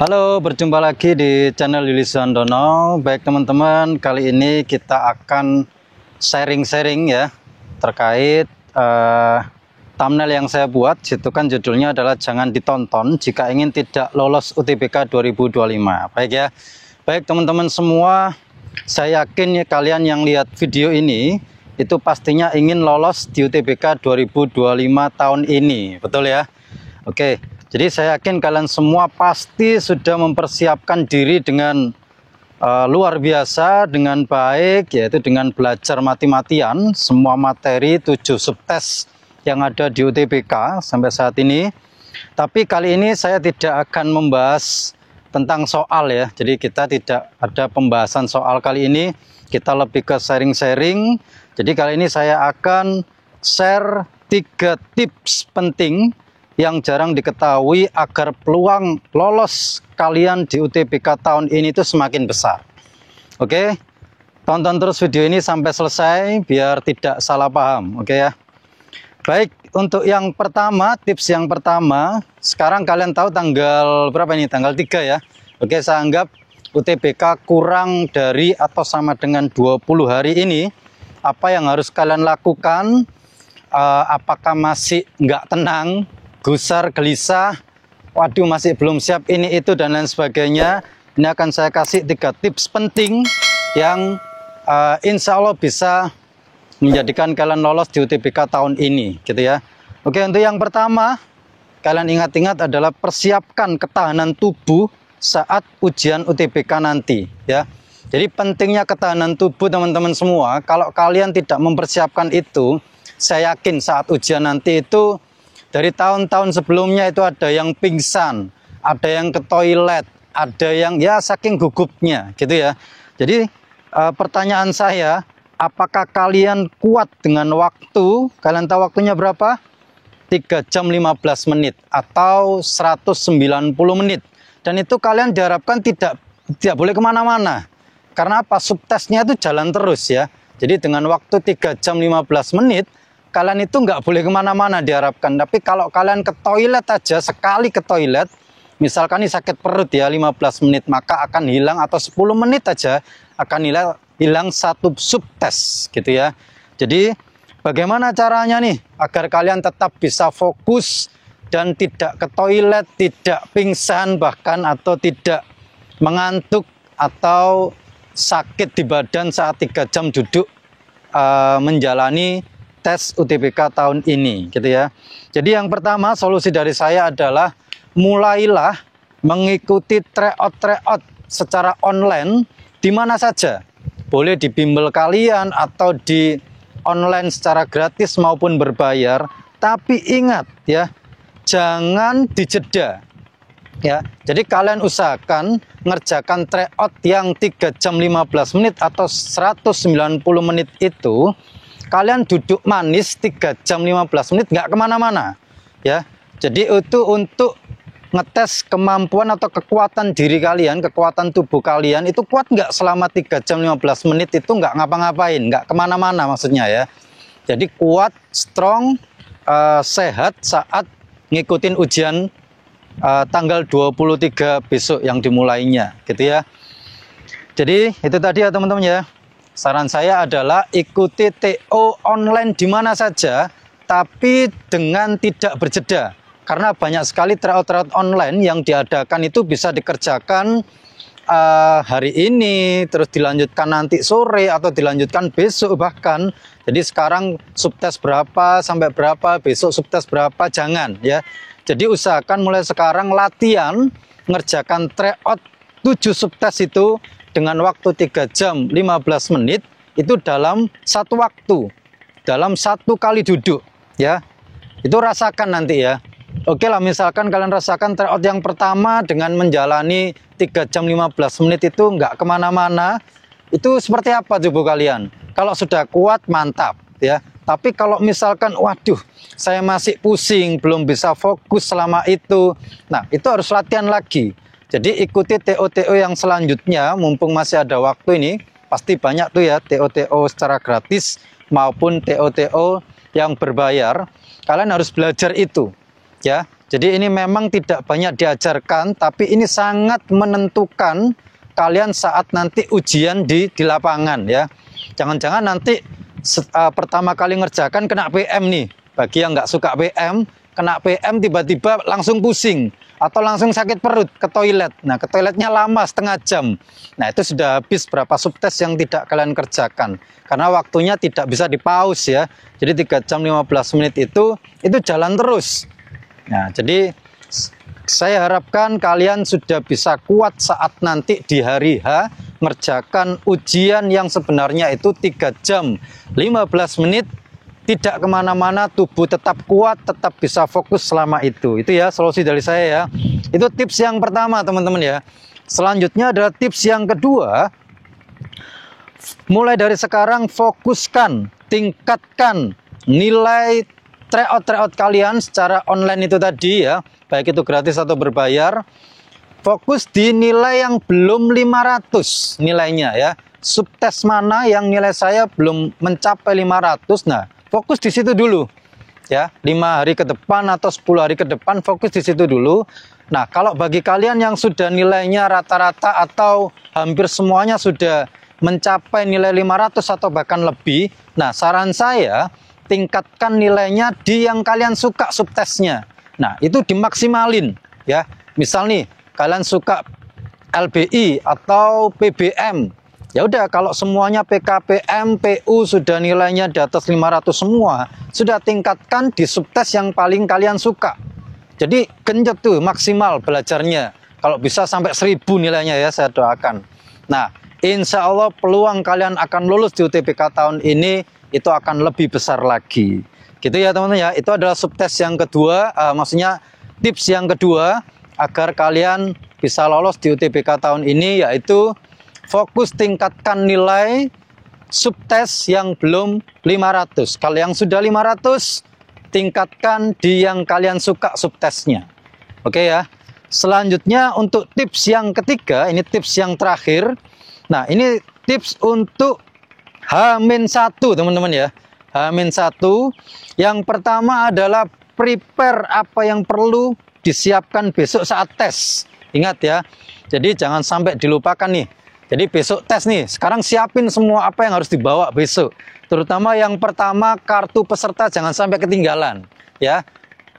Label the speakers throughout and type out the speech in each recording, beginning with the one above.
Speaker 1: Halo, berjumpa lagi di channel Yuli Suhandono. Baik teman-teman, kali ini kita akan sharing-sharing ya terkait thumbnail yang saya buat. Situ kan judulnya adalah jangan ditonton jika ingin tidak lolos UTBK 2025. Baik ya. Baik teman-teman semua, saya yakin ya kalian yang lihat video ini itu pastinya ingin lolos di UTBK 2025 tahun ini. Betul ya? Oke. Jadi saya yakin kalian semua pasti sudah mempersiapkan diri dengan luar biasa, dengan baik, yaitu dengan belajar mati-matian semua materi 7 subtes yang ada di UTBK sampai saat ini. Tapi kali ini saya tidak akan membahas tentang soal ya. Jadi kita tidak ada pembahasan soal kali ini, kita lebih ke sharing-sharing. Jadi kali ini saya akan share 3 tips penting yang jarang diketahui agar peluang lolos kalian di UTBK tahun ini itu semakin besar. Oke, tonton terus video ini sampai selesai biar tidak salah paham. Oke ya. Baik, untuk yang pertama, tips yang pertama, sekarang kalian tahu tanggal berapa ini? Tanggal 3 ya. Oke, saya anggap UTBK kurang dari atau sama dengan 20 hari ini. Apa yang harus kalian lakukan? Apakah masih nggak tenang? Gusar, gelisah, waduh masih belum siap ini itu dan lain sebagainya. Ini akan saya kasih 3 tips penting yang insya Allah bisa menjadikan kalian lolos di UTBK tahun ini gitu ya. Oke, untuk yang pertama kalian ingat-ingat adalah persiapkan ketahanan tubuh saat ujian UTBK nanti ya. Jadi pentingnya ketahanan tubuh teman-teman semua. Kalau kalian tidak mempersiapkan itu, saya yakin saat ujian nanti itu dari tahun-tahun sebelumnya itu ada yang pingsan, ada yang ke toilet, ada yang ya saking gugupnya gitu ya. Jadi pertanyaan saya, apakah kalian kuat dengan waktu? Kalian tahu waktunya berapa? 3 jam 15 menit atau 190 menit. Dan itu kalian diharapkan tidak boleh kemana-mana. Karena apa? Subtesnya itu jalan terus ya. Jadi dengan waktu 3 jam 15 menit, kalian itu nggak boleh kemana-mana diharapkan. Tapi kalau kalian ke toilet aja, sekali ke toilet, misalkan ini sakit perut ya 15 menit, maka akan hilang atau 10 menit aja akan hilang 1 subtes gitu ya. Jadi bagaimana caranya nih agar kalian tetap bisa fokus dan tidak ke toilet, tidak pingsan bahkan atau tidak mengantuk atau sakit di badan saat 3 jam duduk menjalani tes UTBK tahun ini gitu ya. Jadi yang pertama solusi dari saya adalah mulailah mengikuti tryout secara online di mana saja. Boleh di bimbel kalian atau di online secara gratis maupun berbayar, tapi ingat ya, jangan dijeda. Ya, jadi kalian usahakan ngerjakan tryout yang 3 jam 15 menit atau 190 menit itu kalian duduk manis 3 jam 15 menit nggak kemana-mana ya. Jadi itu untuk ngetes kemampuan atau kekuatan diri kalian, kekuatan tubuh kalian itu kuat nggak selama 3 jam 15 menit itu nggak ngapa-ngapain, nggak kemana-mana maksudnya ya. Jadi kuat, strong, sehat saat ngikutin ujian tanggal 23 besok yang dimulainya gitu ya. Jadi itu tadi ya teman-teman ya. Saran saya adalah ikuti TO online di mana saja, tapi dengan tidak berjeda. Karena banyak sekali tryout online yang diadakan itu bisa dikerjakan hari ini, terus dilanjutkan nanti sore, atau dilanjutkan besok bahkan. Jadi sekarang subtes berapa, sampai berapa, besok subtes berapa, jangan ya. Jadi usahakan mulai sekarang latihan, ngerjakan tryout 7 subtes itu dengan waktu 3 jam 15 menit itu dalam 1 waktu, dalam 1 kali duduk ya. Itu rasakan nanti ya. Oke lah, misalkan kalian rasakan tryout yang pertama dengan menjalani 3 jam 15 menit itu nggak kemana-mana, itu seperti apa tubuh kalian? Kalau sudah kuat mantap ya. Tapi kalau misalkan waduh saya masih pusing, belum bisa fokus selama itu, nah itu harus latihan lagi. Jadi ikuti TO-TO yang selanjutnya, mumpung masih ada waktu ini, pasti banyak tuh ya TO-TO secara gratis maupun TO-TO yang berbayar. Kalian harus belajar itu ya. Jadi ini memang tidak banyak diajarkan, tapi ini sangat menentukan kalian saat nanti ujian di lapangan ya. Jangan-jangan nanti pertama kali ngerjakan kena PM nih. Bagi yang nggak suka PM, kena PM tiba-tiba langsung pusing atau langsung sakit perut ke toilet. Nah, ke toiletnya lama setengah jam. Nah, itu sudah habis berapa subtes yang tidak kalian kerjakan. Karena waktunya tidak bisa di-pause ya. Jadi 3 jam 15 menit itu jalan terus. Nah, jadi saya harapkan kalian sudah bisa kuat saat nanti di hari H ngerjakan ujian yang sebenarnya itu 3 jam 15 menit. Tidak kemana-mana, tubuh tetap kuat, tetap bisa fokus selama itu. Itu ya solusi dari saya ya. Itu tips yang pertama teman-teman ya. Selanjutnya adalah tips yang kedua. Mulai dari sekarang fokuskan, tingkatkan nilai tryout kalian secara online itu tadi ya. Baik itu gratis atau berbayar. Fokus di nilai yang belum 500 nilainya ya. Subtes mana yang nilai saya belum mencapai 500, nah fokus di situ dulu ya, 5 hari ke depan atau 10 hari ke depan fokus di situ dulu. Nah, kalau bagi kalian yang sudah nilainya rata-rata atau hampir semuanya sudah mencapai nilai 500 atau bahkan lebih, nah saran saya tingkatkan nilainya di yang kalian suka subtesnya. Nah, itu dimaksimalin ya. Misal nih, kalian suka LBI atau PBM. Ya udah, kalau semuanya PKPM, PU sudah nilainya di atas 500 semua, sudah tingkatkan di subtes yang paling kalian suka. Jadi genjot tuh maksimal belajarnya. Kalau bisa sampai 1000 nilainya ya, saya doakan. Nah, insya Allah peluang kalian akan lulus di UTBK tahun ini itu akan lebih besar lagi. Gitu ya teman-teman ya. Itu adalah subtes yang kedua, maksudnya tips yang kedua agar kalian bisa lolos di UTBK tahun ini, yaitu fokus tingkatkan nilai subtes yang belum 500. Kalau yang sudah 500, tingkatkan di yang kalian suka subtesnya. Oke ya. Selanjutnya untuk tips yang ketiga, ini tips yang terakhir. Nah, ini tips untuk H-1 teman-teman ya. H-1. Yang pertama adalah prepare apa yang perlu disiapkan besok saat tes. Ingat ya. Jadi jangan sampai dilupakan nih. Jadi besok tes nih, sekarang siapin semua apa yang harus dibawa besok. Terutama yang pertama, kartu peserta jangan sampai ketinggalan ya.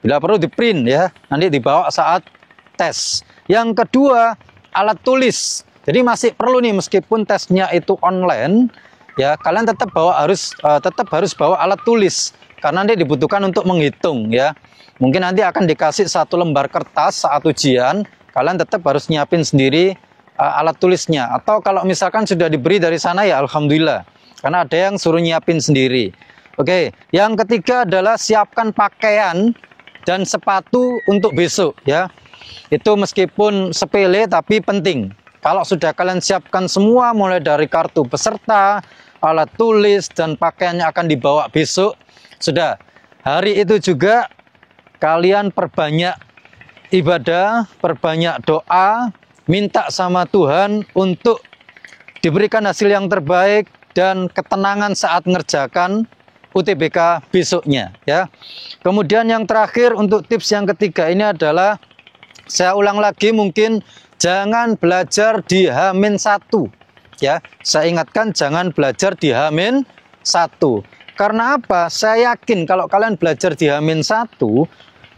Speaker 1: Bila perlu di print ya, nanti dibawa saat tes. Yang kedua, alat tulis. Jadi masih perlu nih, meskipun tesnya itu online ya, kalian tetap harus bawa alat tulis karena nanti dibutuhkan untuk menghitung ya. Mungkin nanti akan dikasih 1 lembar kertas saat ujian, kalian tetap harus nyiapin sendiri alat tulisnya. Atau kalau misalkan sudah diberi dari sana ya alhamdulillah, karena ada yang suruh nyiapin sendiri. Oke, yang ketiga adalah siapkan pakaian dan sepatu untuk besok ya. Itu meskipun sepele tapi penting. Kalau sudah kalian siapkan semua, mulai dari kartu peserta, alat tulis, dan pakaiannya akan dibawa besok, sudah hari itu juga kalian perbanyak ibadah, perbanyak doa, minta sama Tuhan untuk diberikan hasil yang terbaik dan ketenangan saat mengerjakan UTBK besoknya ya. Kemudian yang terakhir untuk tips yang ketiga ini adalah, saya ulang lagi, mungkin jangan belajar di H-1 ya. Saya ingatkan, jangan belajar di H-1. Karena apa? Saya yakin kalau kalian belajar di H-1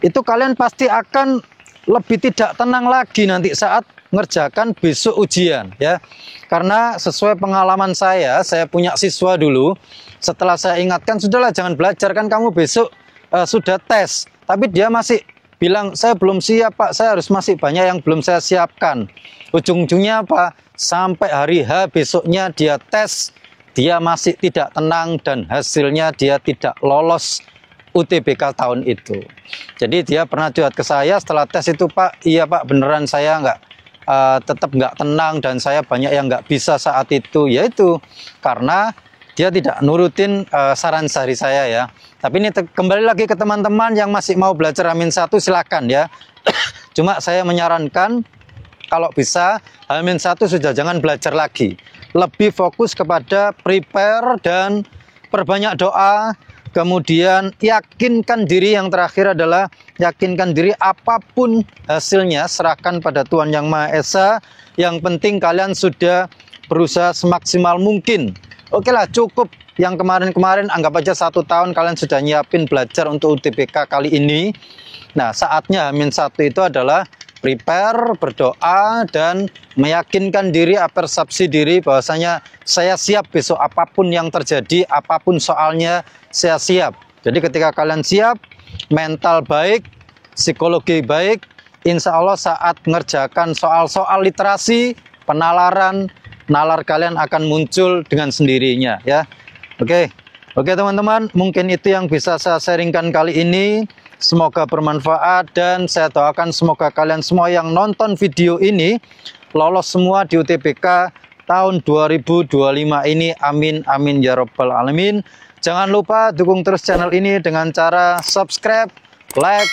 Speaker 1: itu kalian pasti akan lebih tidak tenang lagi nanti saat ngerjakan besok ujian ya. Karena sesuai pengalaman saya punya siswa dulu, setelah saya ingatkan, sudahlah jangan belajar, kan kamu besok sudah tes, tapi dia masih bilang, saya belum siap Pak, saya harus masih banyak yang belum saya siapkan. Ujung-ujungnya apa? Sampai hari H besoknya dia tes, dia masih tidak tenang dan hasilnya dia tidak lolos UTBK tahun itu. Jadi dia pernah curhat ke saya setelah tes itu, Pak, iya Pak, beneran saya tetap nggak tenang dan saya banyak yang nggak bisa saat itu, yaitu karena dia tidak nurutin saran dari saya ya. Tapi ini kembali lagi ke teman-teman yang masih mau belajar H-1, silakan ya. Cuma saya menyarankan kalau bisa H-1 sudah jangan belajar lagi, lebih fokus kepada prepare dan perbanyak doa, Kemudian yakinkan diri, yang terakhir adalah yakinkan diri apapun hasilnya serahkan pada Tuhan Yang Maha Esa. Yang penting kalian sudah berusaha semaksimal mungkin. Oke lah, cukup yang kemarin-kemarin, anggap aja 1 tahun kalian sudah nyiapin belajar untuk UTBK kali ini. Nah, saatnya H-1 itu adalah prepare, berdoa, dan meyakinkan diri, persepsi diri bahwasanya saya siap besok apapun yang terjadi, apapun soalnya, saya siap. Jadi ketika kalian siap, mental baik, psikologi baik, insya Allah saat mengerjakan soal-soal literasi, penalaran, nalar kalian akan muncul dengan sendirinya ya. Oke teman-teman, mungkin itu yang bisa saya sharingkan kali ini. Semoga bermanfaat dan saya doakan semoga kalian semua yang nonton video ini lolos semua di UTBK tahun 2025 ini. Amin amin ya rabbal alamin. Jangan lupa dukung terus channel ini dengan cara subscribe, like,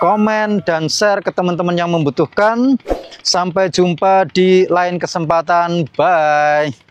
Speaker 1: komen, dan share ke teman-teman yang membutuhkan. Sampai jumpa di lain kesempatan. Bye.